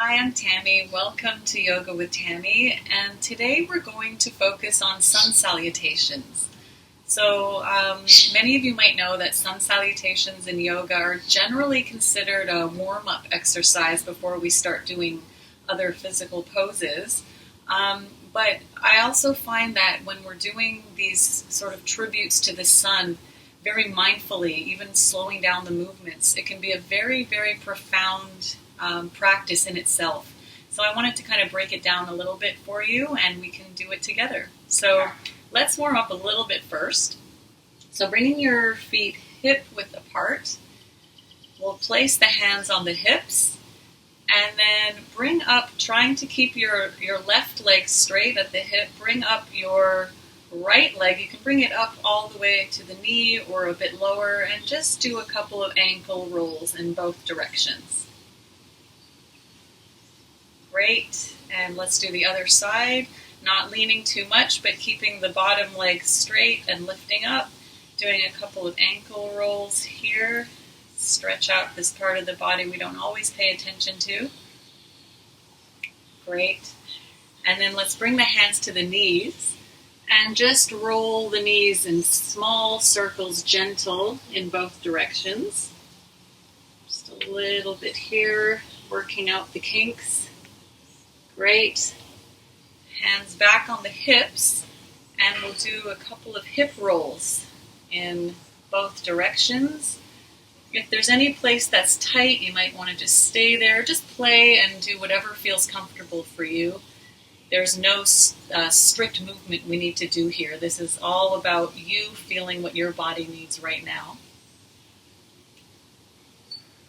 Hi, I'm Tammy. Welcome to Yoga with Tammy, and today we're going to focus on sun salutations. So, many of you might know that sun salutations in yoga are generally considered a warm-up exercise before we start doing other physical poses. But I also find that when we're doing these sort of tributes to the sun very mindfully, even slowing down the movements, it can be a very, very profound practice in itself. So I wanted to kind of break it down a little bit for you, and we can do it together. So let's warm up a little bit first. So bringing your feet hip width apart, we'll place the hands on the hips, and then bring up, trying to keep your left leg straight at the hip, bring up your right leg. You can bring it up all the way to the knee or a bit lower, and just do a couple of ankle rolls in both directions. Great, and let's do the other side, not leaning too much, but keeping the bottom leg straight and lifting up, doing a couple of ankle rolls here, stretch out this part of the body we don't always pay attention to. Great, and then let's bring the hands to the knees, and just roll the knees in small circles, gentle in both directions. Just a little bit here, working out the kinks. Great. Hands back on the hips, and we'll do a couple of hip rolls in both directions. If there's any place that's tight, you might want to just stay there. Just play and do whatever feels comfortable for you. There's no strict movement we need to do here. This is all about you feeling what your body needs right now.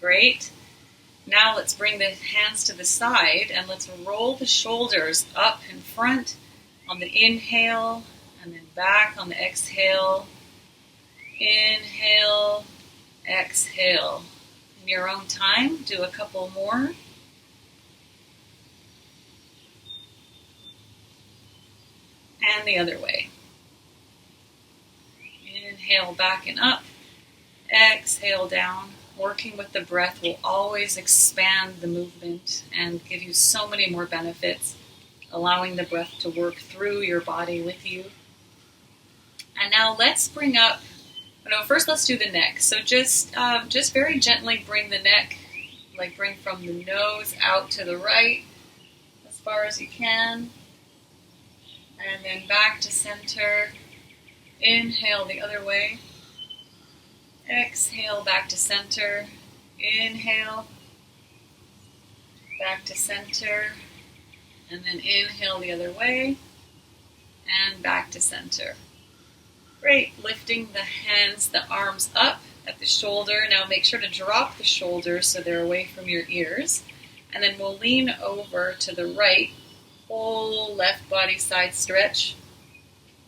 Great. Now let's bring the hands to the side and let's roll the shoulders up in front on the inhale and then back on the exhale. Inhale, exhale. In your own time, do a couple more. And the other way. Inhale back and up. Exhale down. Working with the breath will always expand the movement and give you so many more benefits, allowing the breath to work through your body with you. And now let's bring up, first let's do the neck. So just very gently bring the neck, like bring from the nose out to the right as far as you can. And then back to center. Inhale the other way. Exhale, back to center. Inhale, back to center. And then inhale the other way. And back to center. Great. Lifting the hands, the arms up at the shoulder. Now make sure to drop the shoulders so they're away from your ears. And then we'll lean over to the right. Whole left body side stretch.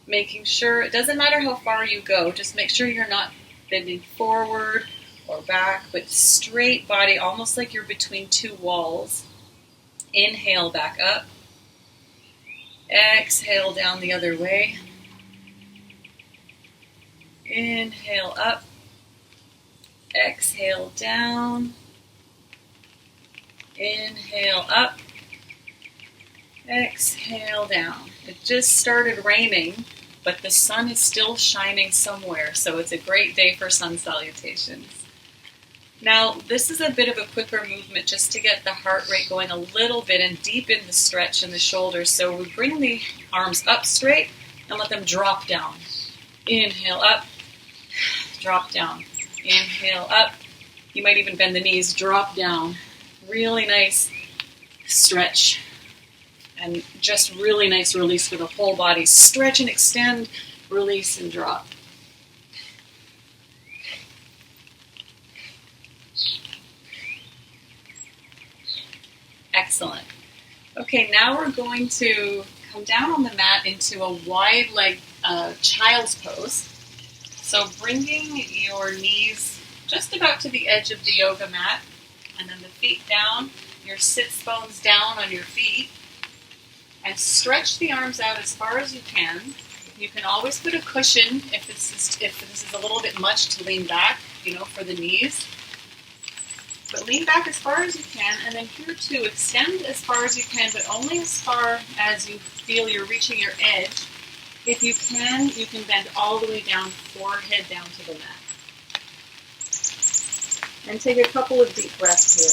Making sure, it doesn't matter how far you go, just make sure you're not bending forward or back, but straight body, almost like you're between two walls. Inhale back up. Exhale down the other way. Inhale up. Exhale down. Inhale up. Exhale down. It just started raining, but the sun is still shining somewhere, so it's a great day for sun salutations. Now, this is a bit of a quicker movement just to get the heart rate going a little bit and deepen the stretch in the shoulders. So we bring the arms up straight and let them drop down. Inhale up, drop down. Inhale up. You might even bend the knees, drop down. Really nice stretch. And just really nice release for the whole body. Stretch and extend, release and drop. Excellent. Okay, now we're going to come down on the mat into a wide leg child's pose. So bringing your knees just about to the edge of the yoga mat, and then the feet down, your sits bones down on your feet. And stretch the arms out as far as you can. You can always put a cushion if this is a little bit much to lean back, for the knees. But lean back as far as you can, and then here too, extend as far as you can, but only as far as you feel you're reaching your edge. If you can bend all the way down, forehead down to the mat. And take a couple of deep breaths here.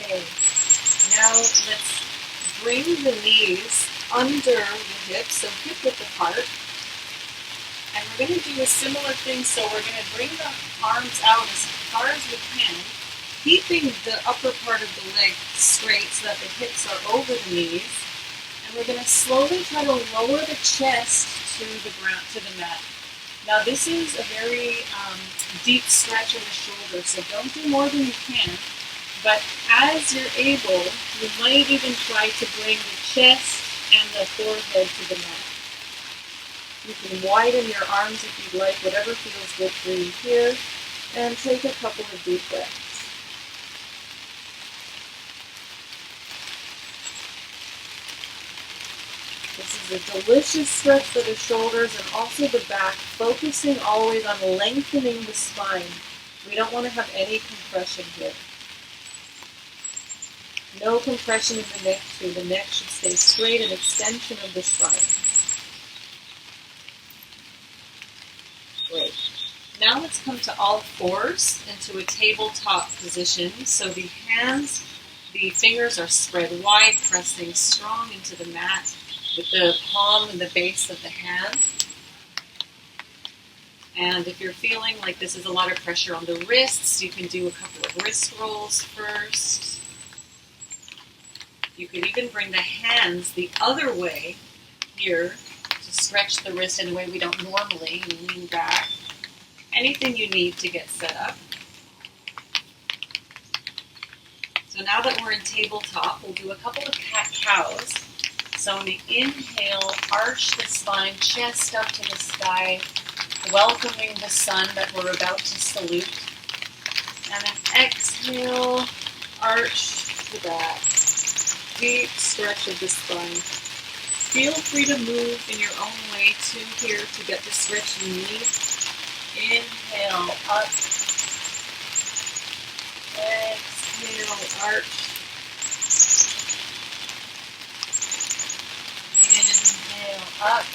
Okay, now let's bring the knees under the hips, so hip width apart. And we're going to do a similar thing, so we're going to bring the arms out as far as we can, keeping the upper part of the leg straight so that the hips are over the knees. And we're going to slowly try to lower the chest to the ground, to the mat. Now this is a very deep stretch in the shoulder, so don't do more than you can. But as you're able, you might even try to bring the chest and the forehead to the mat. You can widen your arms if you'd like, whatever feels good for you here, and take a couple of deep breaths. This is a delicious stretch for the shoulders and also the back, focusing always on lengthening the spine. We don't want to have any compression here. No compression in the neck too. The neck should stay straight, an extension of the spine. Great. Now let's come to all fours into a tabletop position. So the hands, the fingers are spread wide, pressing strong into the mat with the palm and the base of the hand. And if you're feeling like this is a lot of pressure on the wrists, you can do a couple of wrist rolls first. You could even bring the hands the other way here to stretch the wrist in a way we don't normally. You lean back. Anything you need to get set up. So now that we're in tabletop, we'll do a couple of cat-cows. So on the inhale, arch the spine, chest up to the sky, welcoming the sun that we're about to salute. And then exhale, arch the back. Deep stretch of the spine. Feel free to move in your own way too here to get the stretch you need. Inhale, up. Exhale, arch. Inhale, up.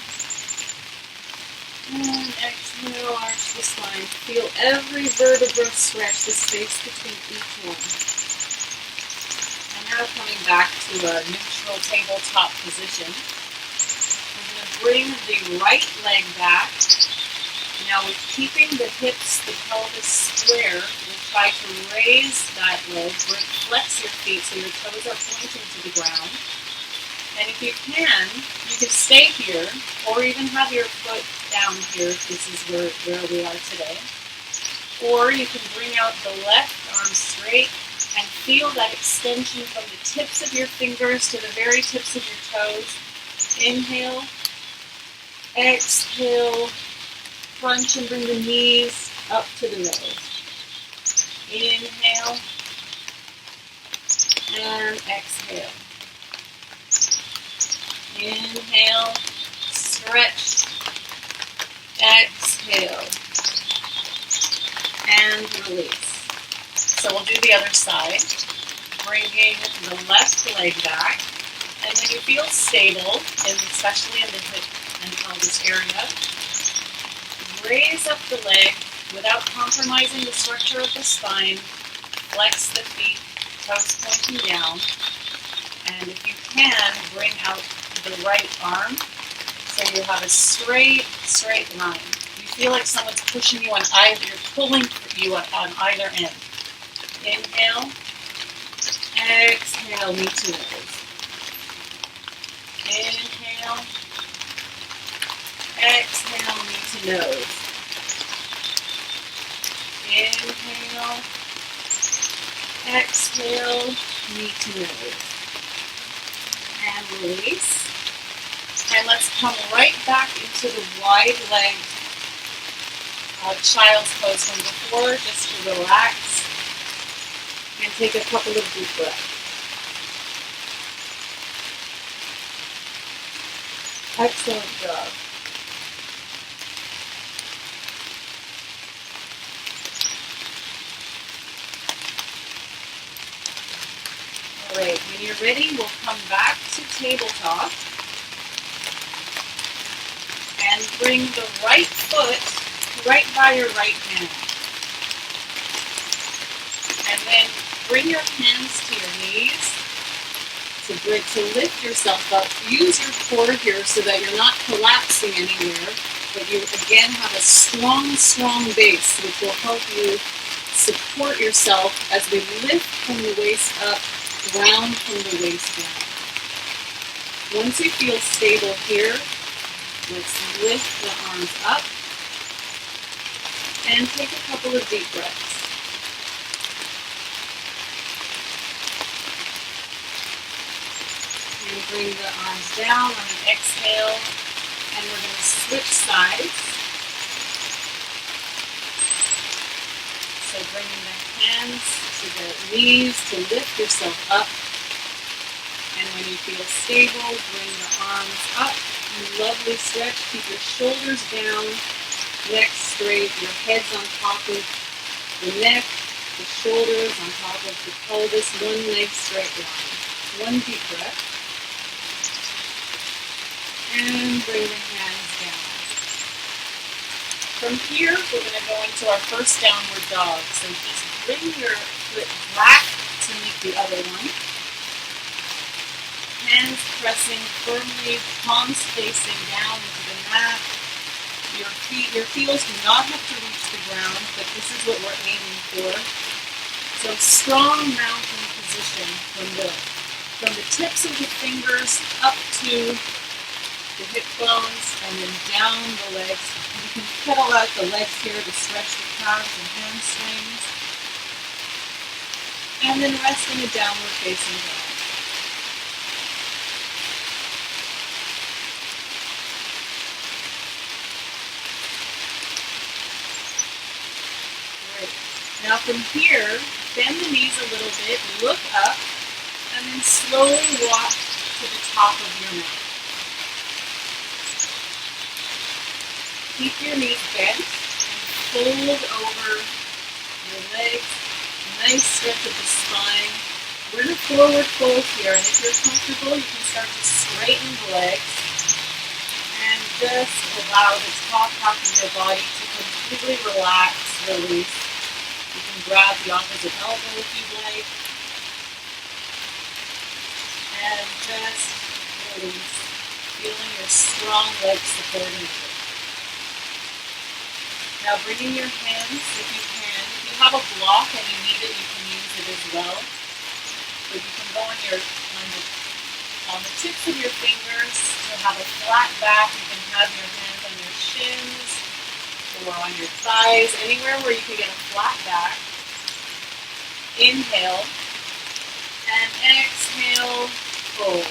And exhale, arch the spine. Feel every vertebra stretch, the space between each one. Now coming back to a neutral tabletop position, we're going to bring the right leg back. Now with keeping the hips, the pelvis square, we'll try to raise that leg, flex your feet so your toes are pointing to the ground. And if you can stay here, or even have your foot down here if this is where we are today. Or you can bring out the left arm straight, and feel that extension from the tips of your fingers to the very tips of your toes. Inhale. Exhale. Crunch and bring the knees up to the nose. Inhale. And exhale. Inhale. Stretch. Exhale. And release. So we'll do the other side, bringing the left leg back, and when you feel stable, especially in the hip and pelvis area, raise up the leg without compromising the structure of the spine, flex the feet, toes pointing down, and if you can, bring out the right arm, so you'll have a straight line. You feel like someone's pushing you on either, you're pulling you on either end. Inhale, exhale, knee to nose. Inhale, exhale, knee to nose. Inhale, exhale, knee to nose. And release. And let's come right back into the wide leg child's pose from before, just to relax. And take a couple of deep breaths. Excellent job. All right, when you're ready, we'll come back to tabletop and bring the right foot right by your right hand. And then bring your hands to your knees to lift yourself up. Use your core here so that you're not collapsing anywhere, but you again have a strong, strong base, which will help you support yourself as we lift from the waist up, ground from the waist down. Once you feel stable here, let's lift the arms up and take a couple of deep breaths. And bring the arms down on an exhale, and we're going to switch sides. So bringing the hands to the knees to lift yourself up. And when you feel stable, bring the arms up. Lovely stretch. Keep your shoulders down, neck straight, your head's on top of the neck, the shoulders on top of the pelvis, one nice straight line. One deep breath. And bring the hands down. From here, we're going to go into our first downward dog. So just bring your foot back to meet the other one. Hands pressing firmly, palms facing down into the mat. Your heels do not have to reach the ground, but this is what we're aiming for. So strong mountain position from the tips of the fingers up to the hip bones, and then down the legs. You can pedal out the legs here to stretch the calves and hamstrings. And then rest in a downward facing dog. Great. Now from here, bend the knees a little bit, look up, and then slowly walk to the top of your mat. Keep your knees bent and fold over your legs. Nice stretch of the spine. We're in a forward fold here, and if you're comfortable, you can start to straighten the legs and just allow the top half of your body to completely relax, release. You can grab the opposite elbow if you'd like. And just release, feeling your strong legs supporting you. Now bringing your hands, if you can. If you have a block and you need it, you can use it as well. But you can go on the tips of your fingers to have a flat back. You can have your hands on your shins or on your thighs, anywhere where you can get a flat back. Inhale and exhale, fold.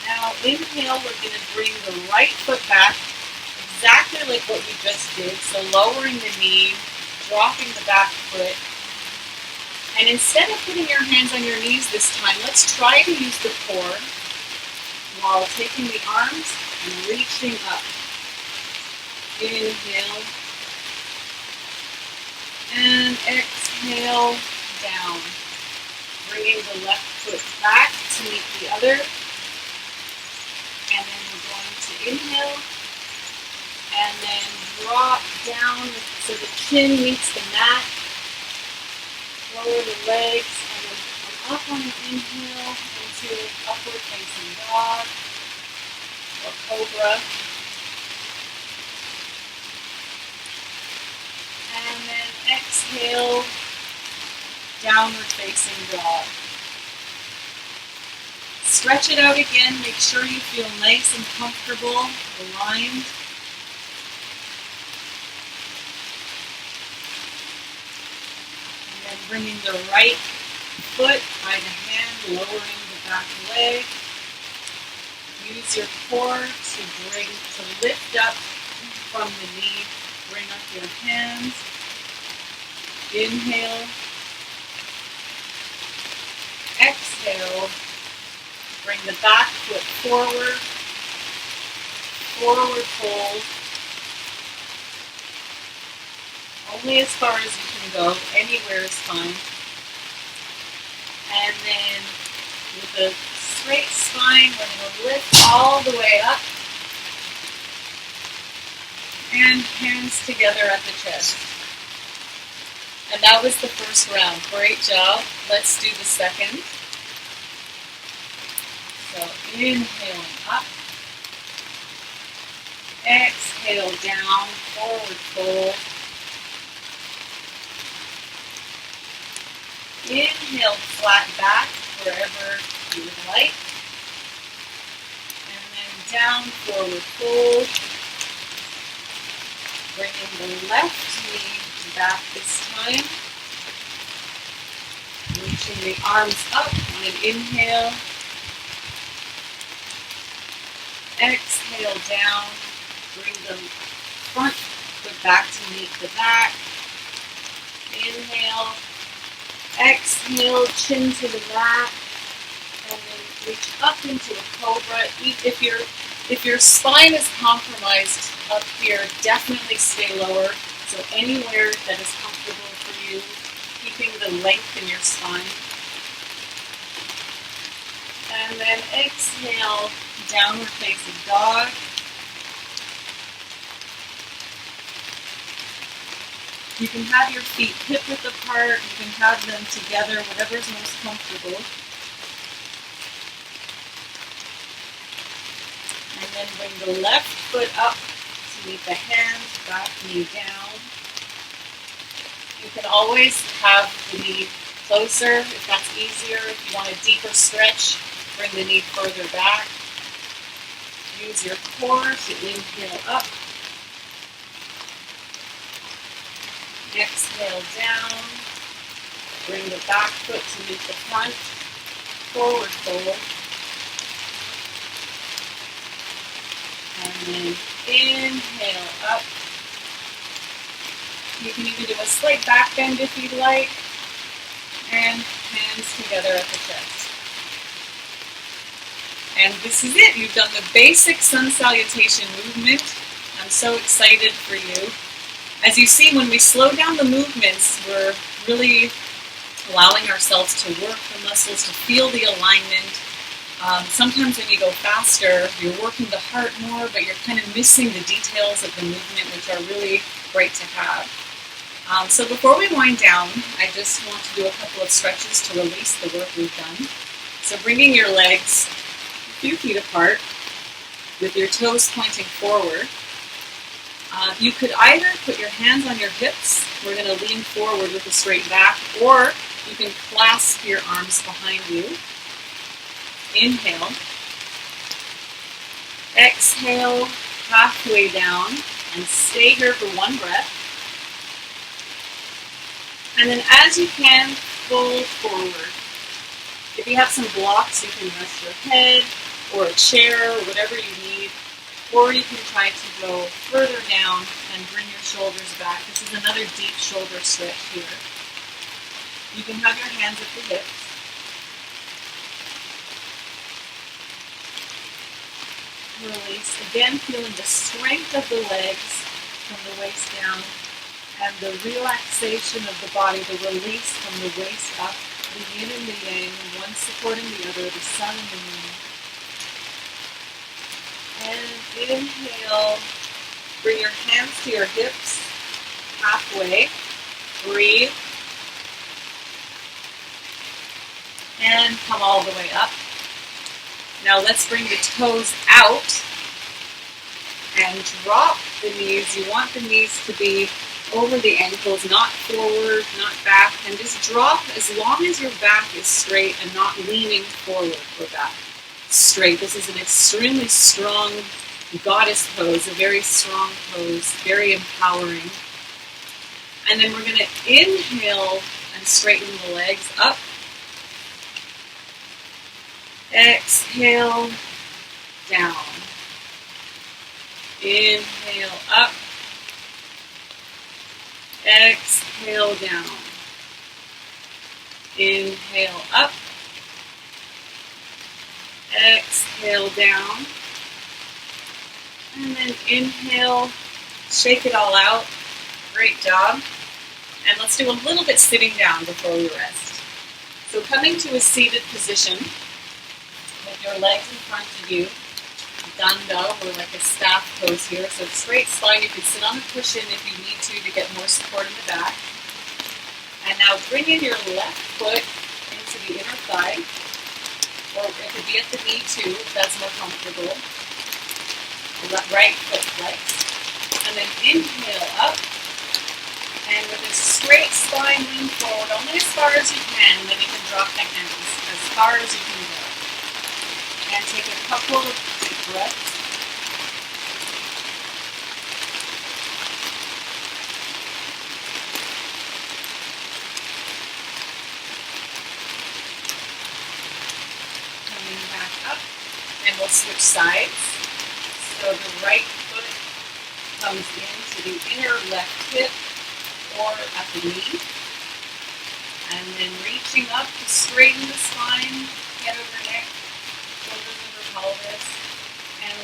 Now inhale, we're going to bring the right foot back, exactly like what we just did. So lowering the knee, dropping the back foot. And instead of putting your hands on your knees this time, let's try to use the core while taking the arms and reaching up. Inhale. And exhale, down. Bringing the left foot back to meet the other. And then we're going to inhale. And then drop down so the chin meets the mat. Lower the legs and then come up on an inhale into upward facing dog or cobra. And then exhale, downward facing dog. Stretch it out again. Make sure you feel nice and comfortable, aligned. And bringing the right foot by the hand, lowering the back leg. Use your core to lift up from the knee. Bring up your hands. Inhale. Exhale. Bring the back foot forward, forward fold. Only as far as you can go, anywhere is fine. And then with a straight spine, we're going to lift all the way up. And hands together at the chest. And that was the first round. Great job. Let's do the second. So inhaling up. Exhale down, forward fold. Inhale, flat back wherever you would like. And then down, forward fold. Bringing the left knee back this time. Reaching the arms up on an inhale. Exhale down. Bring the front foot back to meet the back. Inhale. Exhale, chin to the mat. And then reach up into a cobra. If your spine is compromised up here, definitely stay lower. So anywhere that is comfortable for you, keeping the length in your spine. And then exhale, downward facing dog. You can have your feet hip-width apart, you can have them together, whatever is most comfortable. And then bring the left foot up to meet the hands, back knee down. You can always have the knee closer if that's easier. If you want a deeper stretch, bring the knee further back. Use your core to inhale up. Exhale down. Bring the back foot to meet the front. Forward fold. And then inhale up. You can even do a slight back bend if you'd like. And hands together at the chest. And this is it. You've done the basic sun salutation movement. I'm so excited for you. As you see, when we slow down the movements, we're really allowing ourselves to work the muscles, to feel the alignment. Sometimes when you go faster, you're working the heart more, but you're kind of missing the details of the movement, which are really great to have. So before we wind down, I just want to do a couple of stretches to release the work we've done. So bringing your legs a few feet apart with your toes pointing forward. You could either put your hands on your hips, we're going to lean forward with a straight back, or you can clasp your arms behind you. Inhale. Exhale, halfway down, and stay here for one breath. And then as you can, fold forward. If you have some blocks, you can rest your head, or a chair, or whatever you need. Or you can try to go further down and bring your shoulders back. This is another deep shoulder stretch here. You can have your hands at the hips. Release. Again, feeling the strength of the legs from the waist down and the relaxation of the body, the release from the waist up, the yin and the yang, one supporting the other, the sun and the moon. And inhale, bring your hands to your hips, halfway, breathe, and come all the way up. Now let's bring the toes out and drop the knees. You want the knees to be over the ankles, not forward, not back, and just drop as long as your back is straight and not leaning forward or back. Straight. This is an extremely strong goddess pose, a very strong pose, very empowering. And then we're going to inhale and straighten the legs up. Exhale, down. Inhale, up. Exhale, down. Inhale, up. Exhale down. And then inhale, shake it all out. Great job. And let's do a little bit sitting down before we rest. So coming to a seated position with your legs in front of you, danda, or like a staff pose here. So straight spine, you can sit on a cushion if you need to get more support in the back. And now bring in your left foot into the inner thigh, or it could be at the knee too, if that's more comfortable. Right foot flex. And then inhale up. And with a straight spine, lean forward only as far as you can, and then you can drop the hands as far as you can go. And take a couple of deep breaths. Coming back up, and we'll switch sides. So the right foot comes into the inner left hip or at the knee. And then reaching up to straighten the spine, head over neck, shoulders over pelvis. And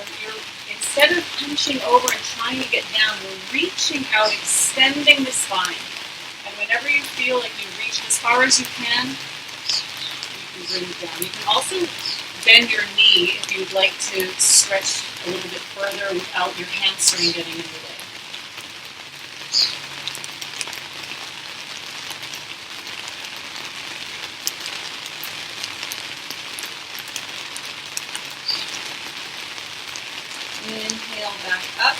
instead of punching over and trying to get down, we're reaching out, extending the spine. And whenever you feel like you reach as far as you can bring it down. You can also bend your knee if you'd like to stretch a little bit further without your hamstring getting in the way. Inhale back up.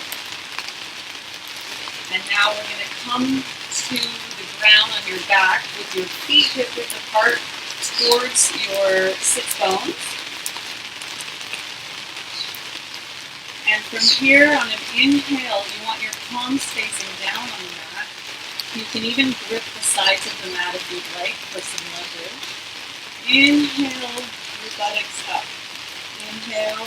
And now we're going to come to the ground on your back with your feet hip-width apart towards your sits bones. And from here, on an inhale, you want your palms facing down on the mat. You can even grip the sides of the mat if you'd like for some leverage. Inhale, your buttocks up. Inhale,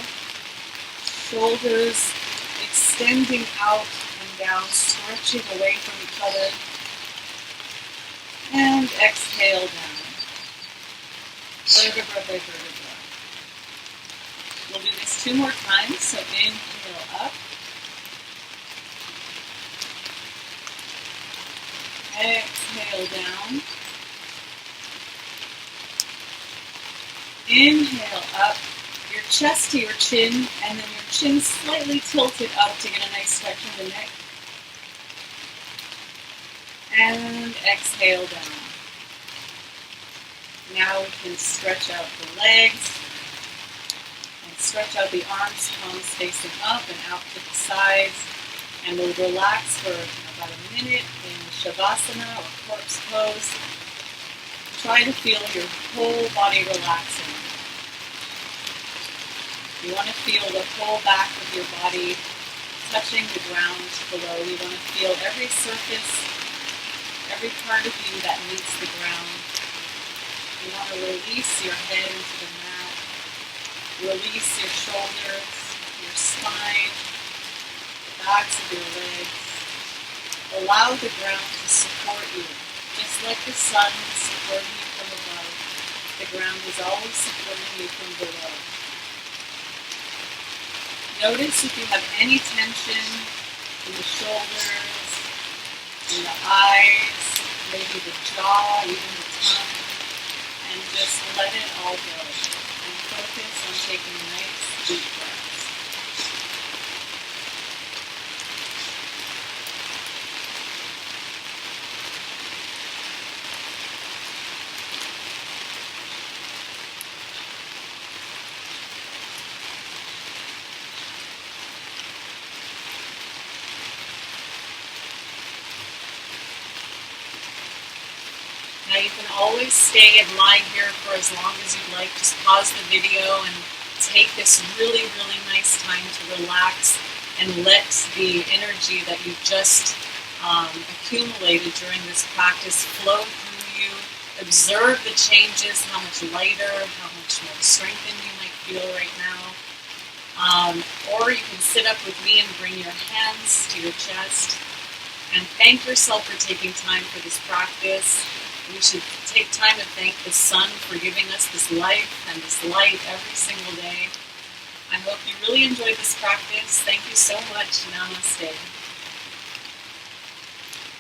shoulders extending out and down, stretching away from each other. And exhale down. Vertebra by vertebra. We'll do this 2 more times. So inhale up. Exhale down. Inhale up. Your chest to your chin, and then your chin slightly tilted up to get a nice stretch in the neck. And exhale down. Now we can stretch out the legs and stretch out the arms, palms facing up and out to the sides. And we'll relax for about a minute in Shavasana or corpse pose. Try to feel your whole body relaxing. You want to feel the whole back of your body touching the ground below. You want to feel every surface, every part of you that meets the ground. You want to release your head into the mat. Release your shoulders, your spine, the backs of your legs. Allow the ground to support you. Just like the sun is supporting you from above, the ground is always supporting you from below. Notice if you have any tension in the shoulders, in the eyes, maybe the jaw, even the tongue, and just let it all go. And focus on taking nice deep breaths. Now you can always stay and lie here for as long as you'd like. Just pause the video and take this really, really nice time to relax and let the energy that you've just accumulated during this practice flow through you. Observe the changes, how much lighter, how much more strengthened you might feel right now. Or you can sit up with me and bring your hands to your chest and thank yourself for taking time for this practice. We should take time to thank the sun for giving us this life and this light every single day. I hope you really enjoyed this practice. Thank you so much. Namaste.